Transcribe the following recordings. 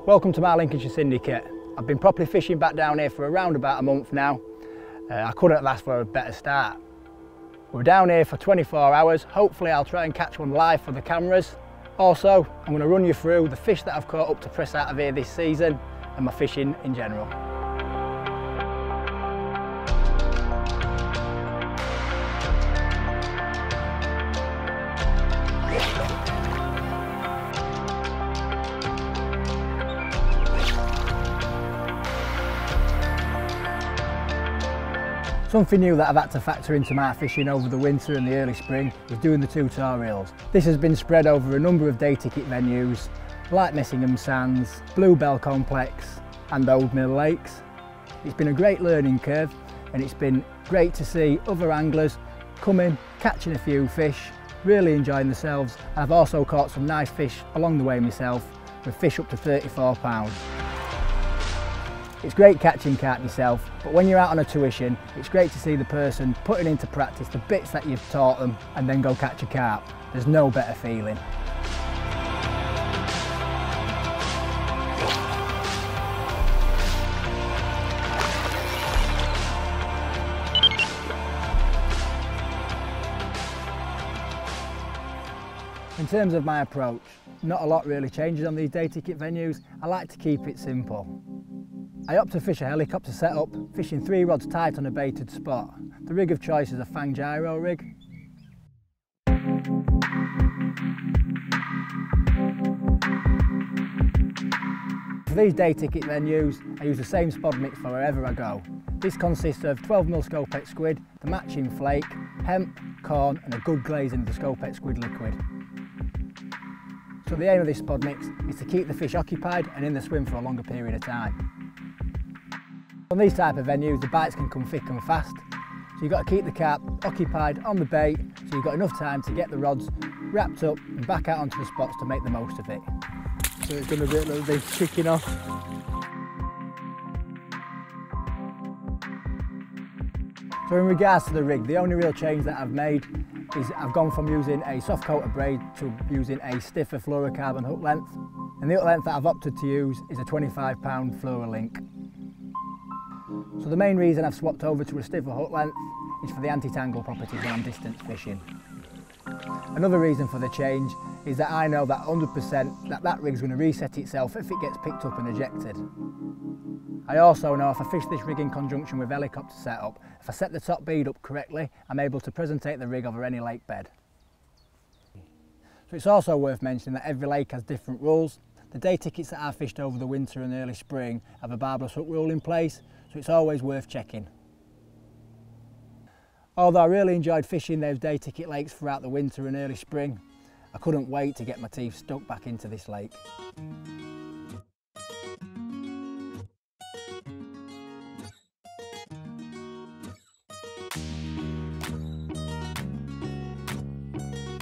Welcome to my Lincolnshire Syndicate. I've been properly fishing back down here for around about a month now. I couldn't ask for a better start. We're down here for 24 hours. Hopefully I'll try and catch one live for the cameras. Also, I'm going to run you through the fish that I've caught up to press out of here this season and my fishing in general. Something new that I've had to factor into my fishing over the winter and the early spring is doing the tutorials. This has been spread over a number of day ticket venues like Messingham Sands, Bluebell Complex and Old Mill Lakes. It's been a great learning curve and it's been great to see other anglers coming, catching a few fish, really enjoying themselves. I've also caught some nice fish along the way myself with fish up to 34 pounds. It's great catching carp yourself, but when you're out on a tuition, it's great to see the person putting into practice the bits that you've taught them and then go catch a carp. There's no better feeling. In terms of my approach, not a lot really changes on these day ticket venues. I like to keep it simple. I opt to fish a helicopter setup, fishing 3 rods tight on a baited spot. The rig of choice is a Fang gyro rig. For these day ticket venues, I use the same spod mix for wherever I go. This consists of 12mm Scopex squid, the matching flake, hemp, corn and a good glazing of the Scopex squid liquid. So the aim of this spod mix is to keep the fish occupied and in the swim for a longer period of time. On these type of venues, the bites can come thick and fast, so you've got to keep the carp occupied on the bait so you've got enough time to get the rods wrapped up and back out onto the spots to make the most of it. So it's going to be a little bit kicking off. So in regards to the rig, the only real change that I've made is I've gone from using a soft coated braid to using a stiffer fluorocarbon hook length, and the hook length that I've opted to use is a 25-pound Fluorolink. So the main reason I've swapped over to a stiffer hook length is for the anti-tangle properties when I'm distance fishing. Another reason for the change is that I know that 100% that rig's going to reset itself if it gets picked up and ejected. I also know if I fish this rig in conjunction with helicopter setup, if I set the top bead up correctly, I'm able to presentate the rig over any lake bed. So it's also worth mentioning that every lake has different rules. The day tickets that I've fished over the winter and early spring have a barbless hook rule in place, so it's always worth checking. Although I really enjoyed fishing those day ticket lakes throughout the winter and early spring, I couldn't wait to get my teeth stuck back into this lake.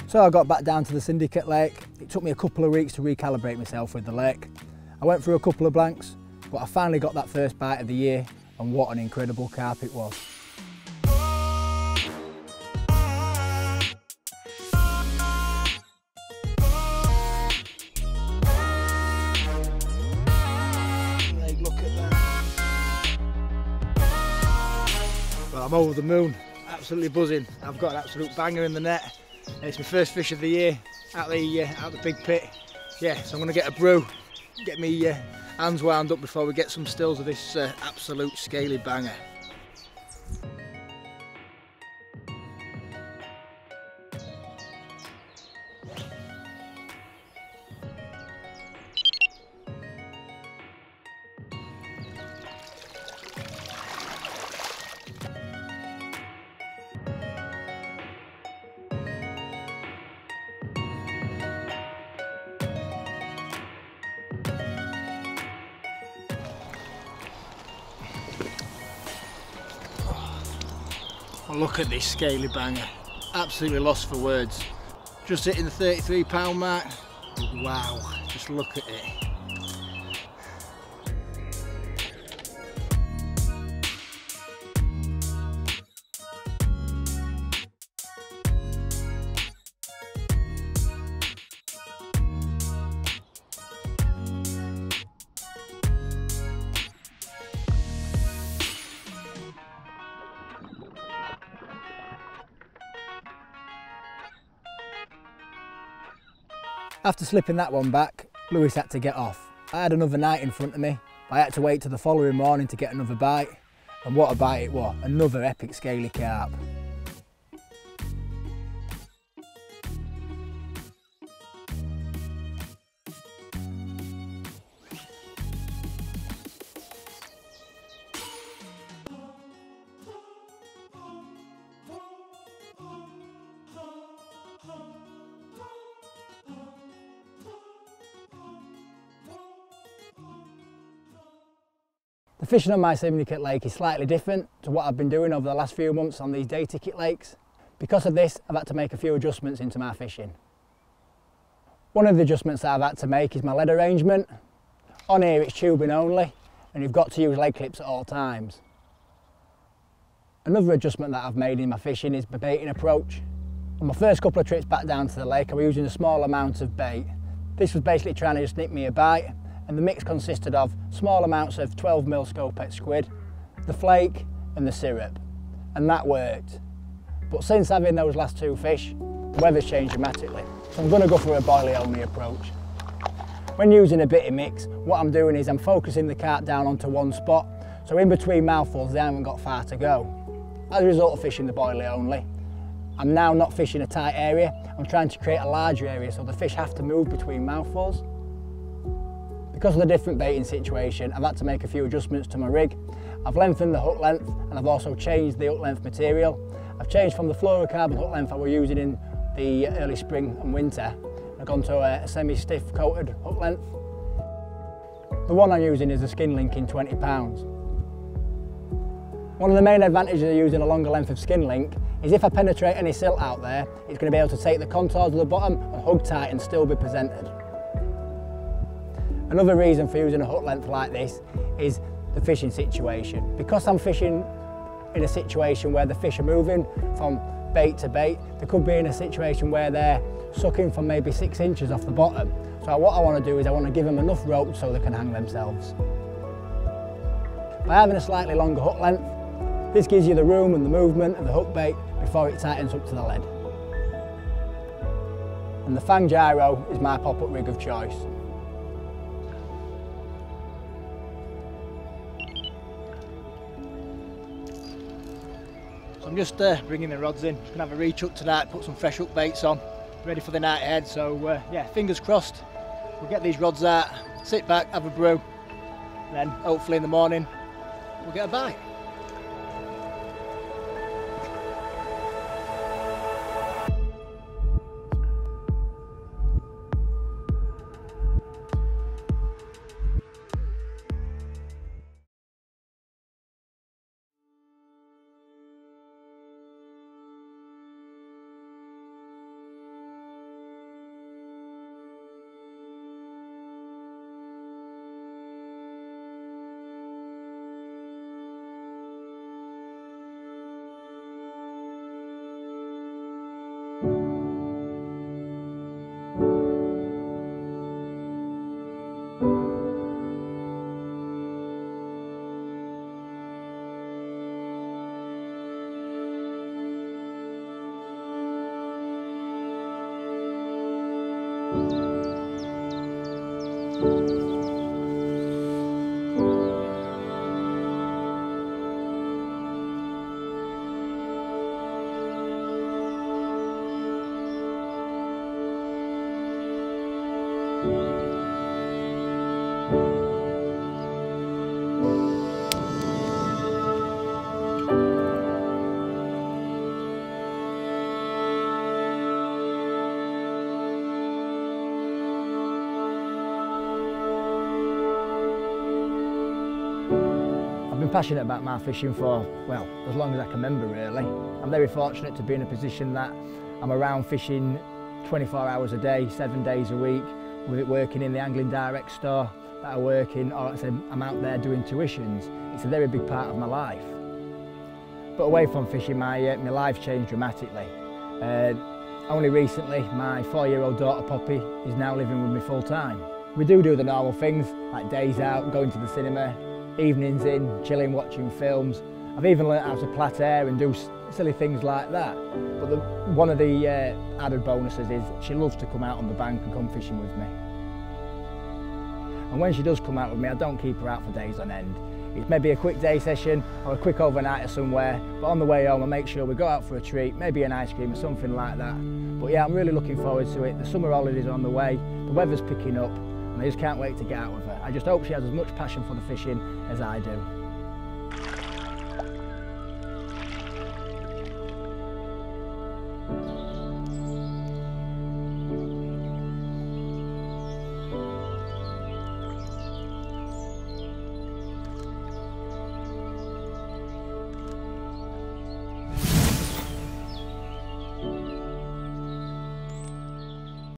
So I got back down to the Syndicate Lake. It took me a couple of weeks to recalibrate myself with the lake. I went through a couple of blanks, but I finally got that first bite of the year, and what an incredible carp it was. Look at that. Well, I'm over the moon, absolutely buzzing. I've got an absolute banger in the net. And it's my first fish of the year out the big pit. Yeah, so I'm going to get a brew, get me hands wound up before we get some stills of this absolute scaly banger. Oh, look at this scaly banger, absolutely lost for words. Just hitting the 33-pound mark. Wow, just look at it. After slipping that one back, Lewis had to get off. I had another night in front of me, but I had to wait till the following morning to get another bite. And what a bite it was, another epic scaly carp. The fishing on my syndicate lake is slightly different to what I've been doing over the last few months on these day ticket lakes. Because of this, I've had to make a few adjustments into my fishing. One of the adjustments that I've had to make is my lead arrangement. On here it's tubing only, and you've got to use lead clips at all times. Another adjustment that I've made in my fishing is my baiting approach. On my first couple of trips back down to the lake, I was using a small amount of bait. This was basically trying to just nick me a bite, and the mix consisted of small amounts of 12mm scopex squid, the flake and the syrup, and that worked. But since having those last two fish, the weather's changed dramatically, so I'm going to go for a boilie only approach. When using a bitty mix, what I'm doing is I'm focusing the carp down onto one spot, so in between mouthfuls they haven't got far to go. As a result of fishing the boilie only, I'm now not fishing a tight area, I'm trying to create a larger area so the fish have to move between mouthfuls. Because of the different baiting situation, I've had to make a few adjustments to my rig. I've lengthened the hook length, and I've also changed the hook length material. I've changed from the fluorocarbon hook length I was using in the early spring and winter. I've gone to a semi-stiff coated hook length. The one I'm using is a skin link in 20 pounds. One of the main advantages of using a longer length of skin link is if I penetrate any silt out there, it's going to be able to take the contours of the bottom and hug tight and still be presented. Another reason for using a hook length like this is the fishing situation. Because I'm fishing in a situation where the fish are moving from bait to bait, they could be in a situation where they're sucking from maybe 6 inches off the bottom. So what I want to do is I want to give them enough rope so they can hang themselves. By having a slightly longer hook length, this gives you the room and the movement of the hook bait before it tightens up to the lead. And the Fang Gyro is my pop-up rig of choice. So I'm just bringing the rods in, just gonna have a reach-up tonight, put some fresh hook baits on, ready for the night ahead. So yeah, fingers crossed, we'll get these rods out, sit back, have a brew, and then hopefully in the morning we'll get a bite. I've been passionate about my fishing for, well, as long as I can remember really. I'm very fortunate to be in a position that I'm around fishing 24 hours a day, 7 days a week, with it working in the Angling Direct store that I work in, or I'm out there doing tuitions. It's a very big part of my life. But away from fishing, my life changed dramatically. Only recently, my 4-year-old daughter Poppy is now living with me full time. We do the normal things, like days out, going to the cinema, evenings in, chilling, watching films. I've even learnt how to plait hair and do silly things like that. But one of the added bonuses is she loves to come out on the bank and come fishing with me. And when she does come out with me, I don't keep her out for days on end. It's maybe a quick day session or a quick overnighter somewhere, but on the way home I make sure we go out for a treat, maybe an ice cream or something like that. But yeah, I'm really looking forward to it. The summer holidays are on the way, the weather's picking up, and I just can't wait to get out with her. I just hope she has as much passion for the fishing as I do.